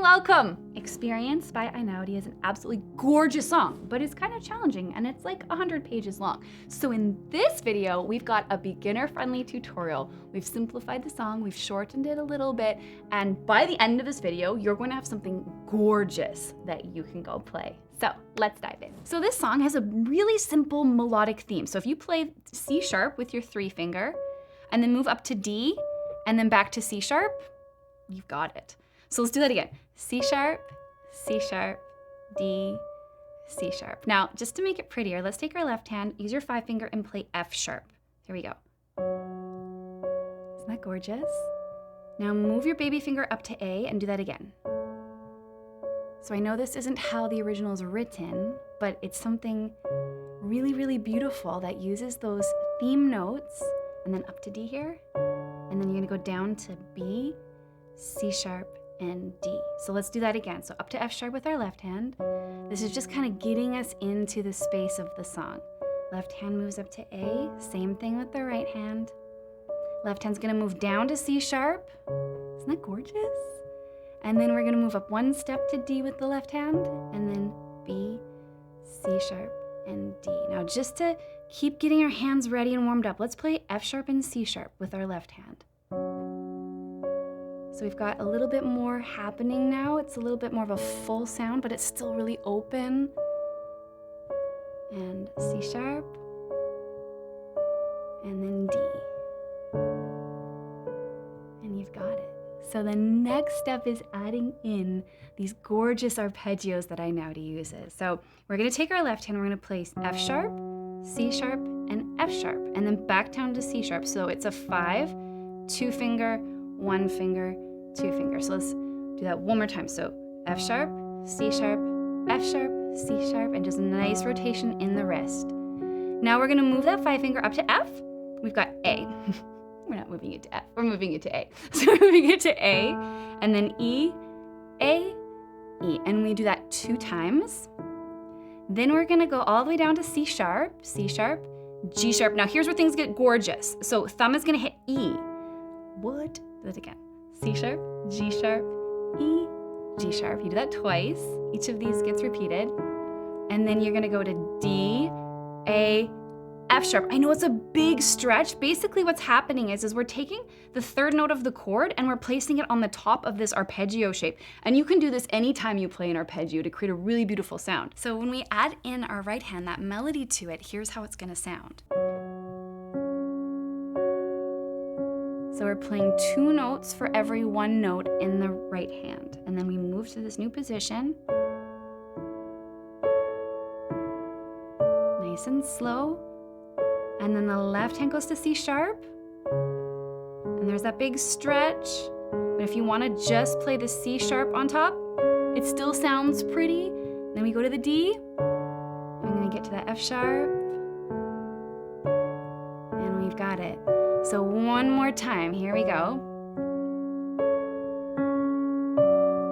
welcome! Experience by Einaudi is an absolutely gorgeous song, but it's kind of challenging and it's like 100 pages long. So in this video, we've got a beginner-friendly tutorial. We've simplified the song, we've shortened it a little bit, and by the end of this video, you're going to have something gorgeous that you can go play. So let's dive in. So this song has a really simple melodic theme. So if you play C sharp with your 3 finger, and then move up to D, and then back to C sharp, you've got it. So let's do that again. C sharp, D, C sharp. Now, just to make it prettier, let's take our left hand, use your 5 finger and play F sharp. Here we go. Isn't that gorgeous? Now move your baby finger up to A and do that again. So I know this isn't how the original is written, but it's something really, really beautiful that uses those theme notes and then up to D here. And then you're gonna go down to B, C sharp, and D. So let's do that again. So up to F sharp with our left hand. This is just kind of getting us into the space of the song. Left hand moves up to A, same thing with the right hand. Left hand's gonna move down to C sharp. Isn't that gorgeous? And then we're gonna move up 1 step to D with the left hand, and then B, C sharp, and D. Now just to keep getting our hands ready and warmed up, let's play F sharp and C sharp with our left hand. So we've got a little bit more happening now. It's a little bit more of a full sound, but it's still really open. And C sharp, and then D. And you've got it. So the next step is adding in these gorgeous arpeggios that Einaudi uses. So we're gonna take our left hand, we're gonna play F sharp, C sharp, and F sharp, and then back down to C sharp. So it's a 5, 2 finger, 1 finger, 2 finger. So let's do that one more time. So F sharp, C sharp, F sharp, C sharp, and just a nice rotation in the wrist. Now we're gonna move that 5 finger up to F. We've got A. We're not moving it to F, we're moving it to A. So we're moving it to A, and then E, A, E. And we do that 2 times. Then we're gonna go all the way down to C sharp, G sharp. Now here's where things get gorgeous. So thumb is gonna hit E. What? Do that again. C sharp, G sharp, E, G sharp. You do that twice. Each of these gets repeated. And then you're gonna go to D, A, F sharp. I know it's a big stretch. Basically what's happening is we're taking the 3rd note of the chord and we're placing it on the top of this arpeggio shape. And you can do this anytime you play an arpeggio to create a really beautiful sound. So when we add in our right hand, that melody to it, here's how it's gonna sound. So we're playing 2 notes for every 1 note in the right hand. And then we move to this new position. Nice and slow. And then the left hand goes to C sharp. And there's that big stretch. But if you want to just play the C sharp on top, it still sounds pretty. Then we go to the D. I'm going to get to that F sharp. And we've got it. So one more time, here we go.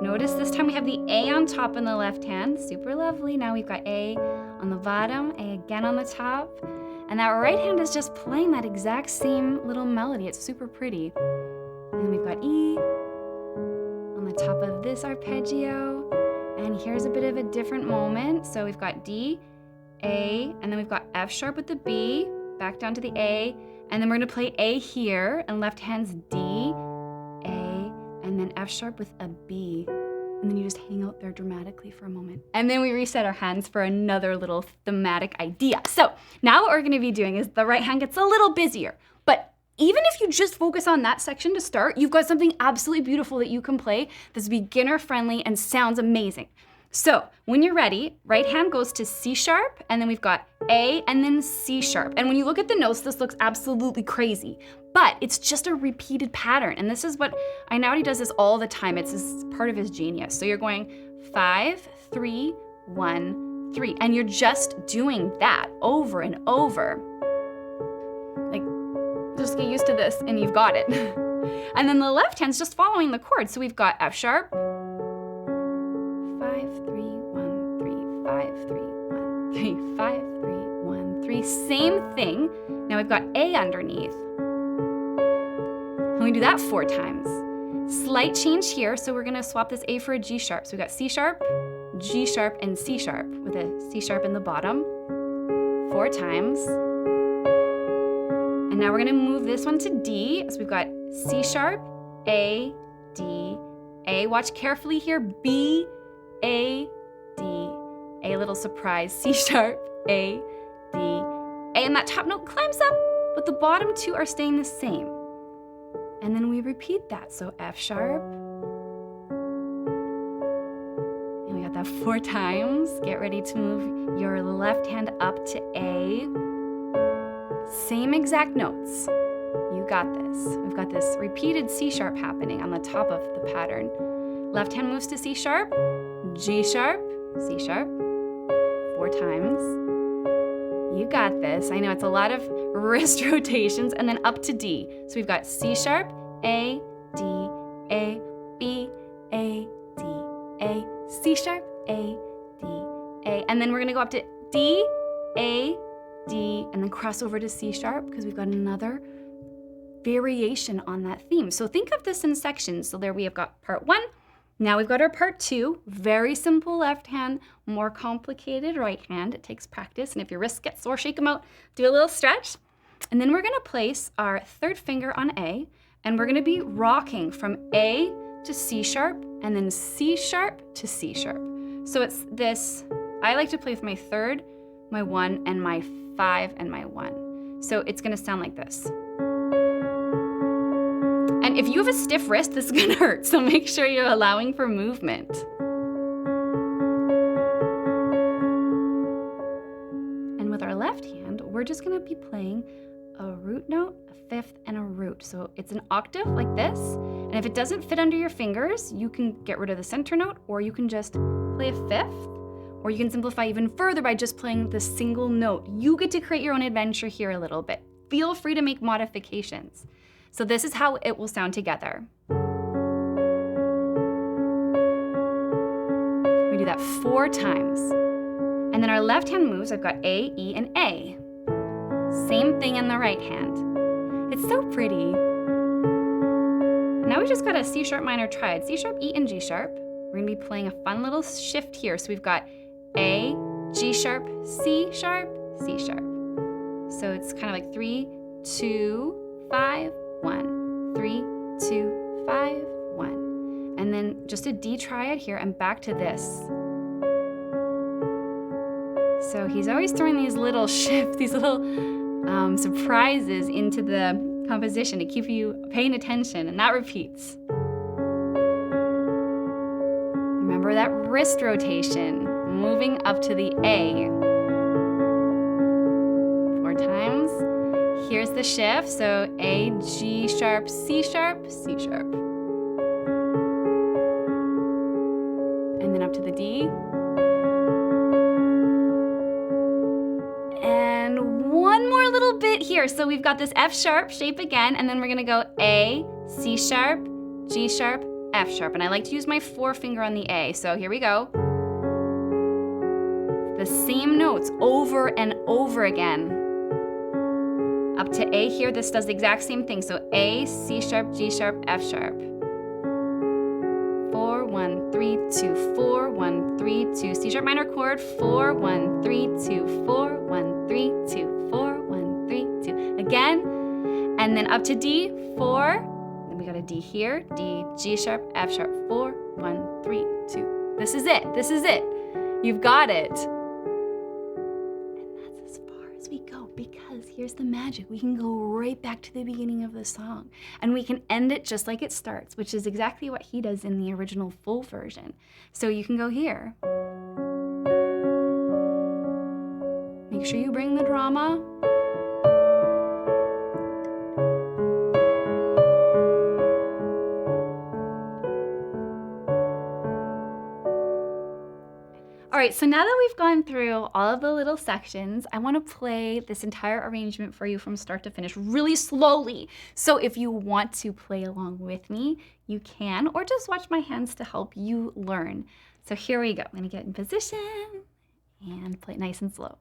Notice this time we have the A on top in the left hand, super lovely. Now we've got A on the bottom, A again on the top. And that right hand is just playing that exact same little melody. It's super pretty. And then we've got E on the top of this arpeggio. And here's a bit of a different moment. So we've got D, A, and then we've got F sharp with the B, back down to the A, and then we're gonna play A here, and left hand's D, A, and then F sharp with a B. And then you just hang out there dramatically for a moment. And then we reset our hands for another little thematic idea. So now what we're gonna be doing is the right hand gets a little busier, but even if you just focus on that section to start, you've got something absolutely beautiful that you can play that's beginner friendly and sounds amazing. So when you're ready, right hand goes to C sharp, and then we've got A, and then C sharp. And when you look at the notes, this looks absolutely crazy, but it's just a repeated pattern. And this is what Einaudi does this all the time. It's part of his genius. So you're going 5, 3, 1, 3, and you're just doing that over and over. Like, just get used to this and you've got it. And then the left hand's just following the chord. So we've got F sharp, 5, 3, 1, 3, 5, 3, 1, 3, 5, 3, 1, 3. Same thing. Now we've got A underneath. And we do that 4 times. Slight change here, so we're gonna swap this A for a G sharp. So we got C sharp, G sharp, and C sharp with a C sharp in the bottom 4 times. And now we're gonna move this one to D. So we've got C sharp, A, D, A. Watch carefully here, B, A, D, A, little surprise, C sharp, A, D, A. And that top note climbs up, but the bottom 2 are staying the same. And then we repeat that, so F sharp. And we got that 4 times. Get ready to move your left hand up to A. Same exact notes. You got this. We've got this repeated C sharp happening on the top of the pattern. Left hand moves to C sharp, G sharp, C sharp, 4 times. You got this. I know it's a lot of wrist rotations, and then up to D. So we've got C sharp, A, D, A, B, A, D, A, C sharp, A, D, A. And then we're gonna go up to D, A, D, and then cross over to C sharp because we've got another variation on that theme. So think of this in sections. So there we have got part 1. Now we've got our part 2, very simple left hand, more complicated right hand. It takes practice, and if your wrists get sore, shake them out, do a little stretch. And then we're gonna place our 3rd finger on A, and we're gonna be rocking from A to C sharp, and then C sharp to C sharp. So it's this, I like to play with my 3rd, my 1, and my 5, and my 1. So it's gonna sound like this. And if you have a stiff wrist, this is gonna hurt, so make sure you're allowing for movement. And with our left hand, we're just gonna be playing a root note, a 5th, and a root. So it's an octave like this, and if it doesn't fit under your fingers, you can get rid of the center note, or you can just play a 5th, or you can simplify even further by just playing the single note. You get to create your own adventure here a little bit. Feel free to make modifications. So this is how it will sound together. We do that 4 times. And then our left hand moves, I've got A, E, and A. Same thing in the right hand. It's so pretty. Now we just got a C sharp minor triad, C sharp, E, and G sharp. We're gonna be playing a fun little shift here. So we've got A, G sharp, C sharp, C sharp. So it's kind of like 3, 2, 5, 1, 3, 2, 5, 1. And then just a D triad here and back to this. So he's always throwing these little shifts, these little surprises into the composition to keep you paying attention, and that repeats. Remember that wrist rotation, moving up to the A. 4 times. Here's the shift, so A, G sharp, C sharp, C sharp. And then up to the D. And one more little bit here. So we've got this F sharp shape again, and then we're gonna go A, C sharp, G sharp, F sharp. And I like to use my 4 finger on the A, so here we go. The same notes over and over again. Up to A here, this does the exact same thing. So A, C sharp, G sharp, F sharp. 4, 1, 3, 2, 4, 1, 3, 2. C sharp minor chord, 4, 1, 3, 2, 4, 1, 3, 2, 4, 1, 3, 2. Again, and then up to D, 4. Then we got a D here, D, G sharp, F sharp, 4, 1, 3, 2. This is it, this is it. You've got it. As far as we go, because here's the magic. We can go right back to the beginning of the song, and we can end it just like it starts, which is exactly what he does in the original full version. So you can go here. Make sure you bring the drama. All right, so now that we've gone through all of the little sections, I want to play this entire arrangement for you from start to finish really slowly. So if you want to play along with me, you can, or just watch my hands to help you learn. So here we go. I'm going to get in position and play it nice and slow.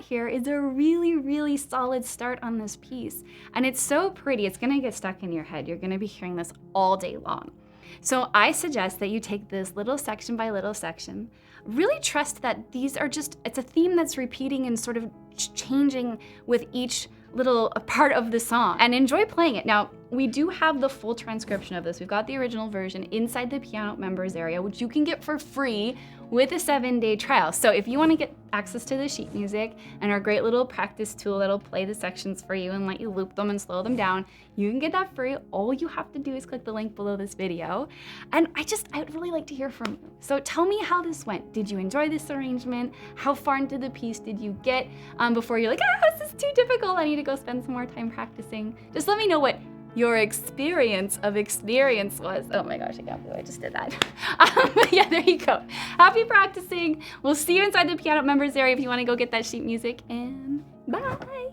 here is a really, really solid start on this piece. And it's so pretty, it's gonna get stuck in your head. You're gonna be hearing this all day long. So I suggest that you take this little section by little section, really trust that these are just, it's a theme that's repeating and sort of changing with each little part of the song, and enjoy playing it. Now, we do have the full transcription of this. We've got the original version inside the Pianote members area, which you can get for free with a 7-day trial. So if you want to get access to the sheet music and our great little practice tool that'll play the sections for you and let you loop them and slow them down, you can get that free. All you have to do is click the link below this video. And I'd really like to hear from you. So tell me how this went. Did you enjoy this arrangement? How far into the piece did you get before you're like, this is too difficult, I need to go spend some more time practicing? Just let me know what your experience was. Oh my gosh, I can't believe I just did that. But yeah, there you go. Happy practicing. We'll see you inside the Pianote members area if you want to go get that sheet music, and bye.